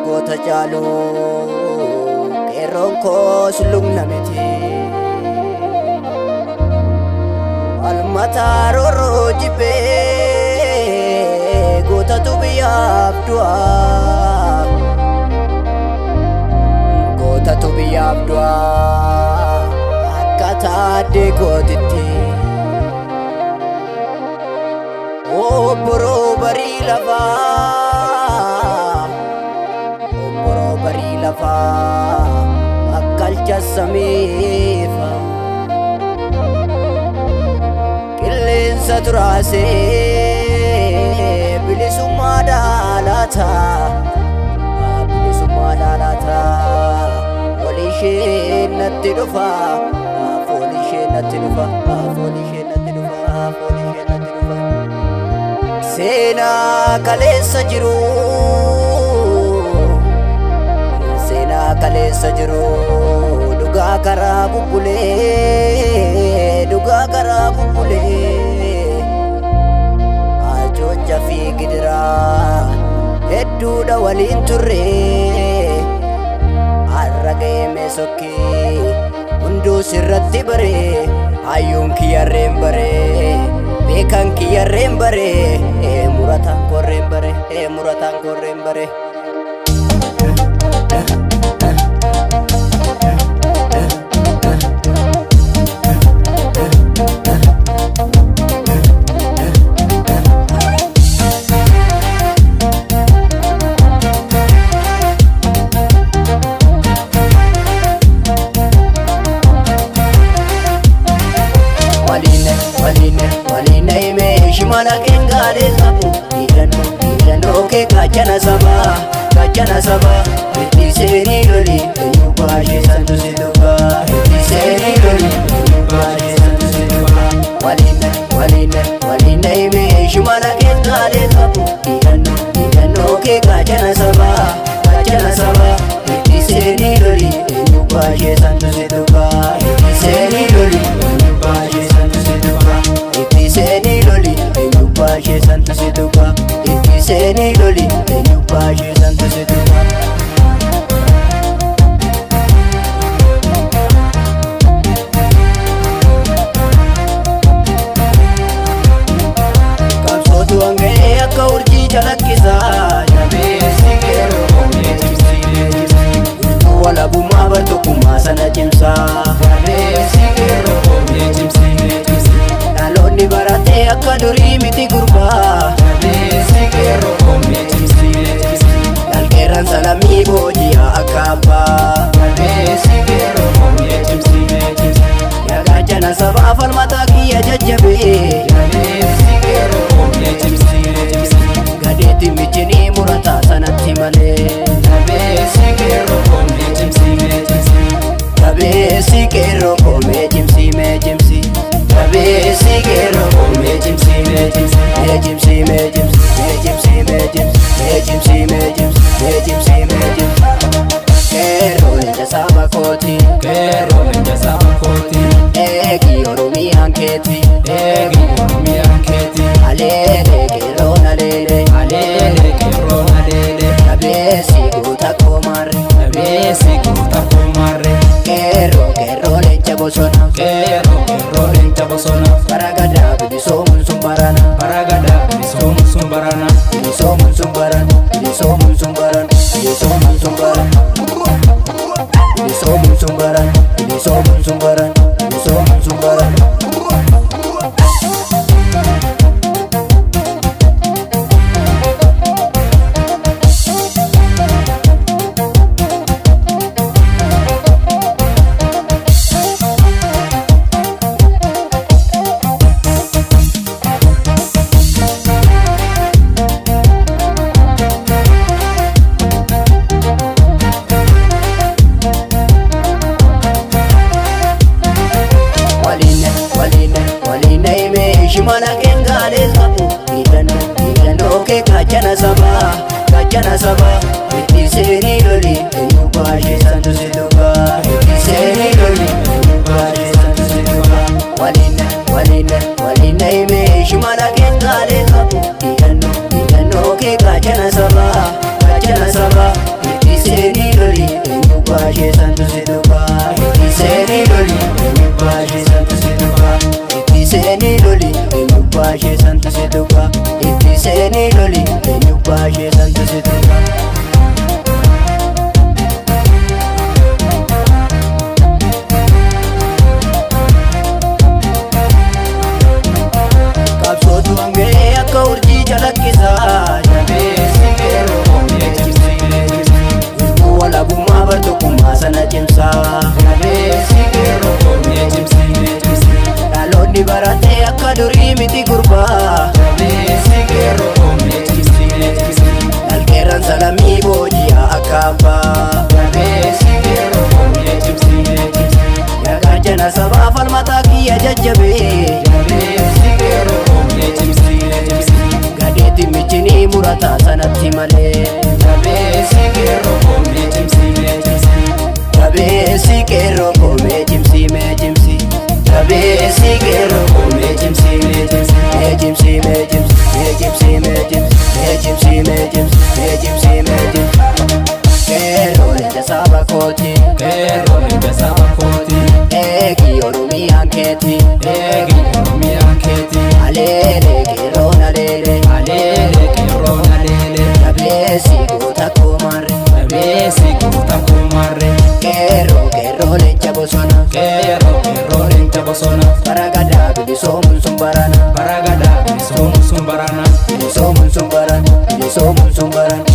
goota jaalu qeerroon koo sulumna miti almataa rooroo jibbee gootatu biyyaaf du'a gootatu biyyaaf du'a akkaataa addee gootitti obboroo barii lafaa akkalcha samiifa qilleensa turaasee bilisummaa dhaalata foolii ishee natti dhufa foolii ishee natti dhufa foolii ishee natti dhufa foolii ishee natti dhufa seenaa kaleessa jiru kaleessa jiru dhugaa karaa bubbulee ajoocha fi gidiraa hedduudha waliin turre har'a ga'ee sokkii hunduu sirratti bare hayyuun kiyyarreen bare beekan kiyyarreen bare murataan korreen bare Shimala kengale sabu Idano ke kachana saba Itiseni loli Enyubashi santu siduka Itiseni loli Enyubashi santu siduka Walina ime Shimala kengale sabu Idano ke kachana saba Itiseni loli Enyubashi santu siduka Itiseni loli Enyubashi santu siduka Itiseni loli Enyubashi santu siduka Itiseni loli Enyubashi santu siduka Kapsootu hanga'ee akka urjii calaqqisa Jabeessi qeerroo koomee cimsee Urjuu walabummaa bartokkummaa sana cimsa Jabeessi qeerroo koomee cimsee Dhaloonni baratee akka durii miti gurbaa Jabeessi qeerroo koomee cimsee Dhalgeerran salamii booji'aa akka abbaa Jabeessi qeerroo koomee cimsee Yagaachana sabaa falmataa kiyya jajjabee Jabeessi qeerroo koomee cimsee Gadeetti michinii murataa sanatti malee Jabeessi qeerroo koomee cimsee Jabeessi qeerroo koomee cimsee Jabeessi qeerroo koomee cimsee Qeerroo leenca saba kooti eegi oromiyaan keeti aleelee qeerroon aleelee Jabeessi guuta koomaarre Qeerroo leenca bosona baragadaa bilisoomuun sun barana bilisoomuun sun barana Shimala kengale sabu Idano ke kachana saba Itiseni loli Enyubashi santu siduka Itiseni loli Enyubashi santu siduka Walina ime Shimala kengale sabu Idano ke kachana saba lammii booji'aa akkaanfaa. Jabeessi qeerroo koo mee cimsi. Gaachana sabaa falmataa kiyya jajjabee. Jabeessi qeerroo koo mee cimsi. Gadeetti michinii murataa sanatti malee. Jabeessi qeerroo koo mee cimsi. Jabeessi qeerroo koo mee cimsi. Jabeessi qeerroo koo mee cimsi. Qeerroo leenca saba kooti. Qeerroo leenca saba kooti. Eegi Oromiyaan keeti. Eegi Oromiyaan keeti. Aleele qeerroon aleele. Aleele qeerroon aleele. Jabeessi goota koo marre. Jabeessi goota koo marre. Qeerroo leenca bosona. Qeerroo leenca bosona. Bara gadaa bilisoomuun sun barana. Bara gadaa bilisoomuun sun barana. Bilisoomuun sun barana.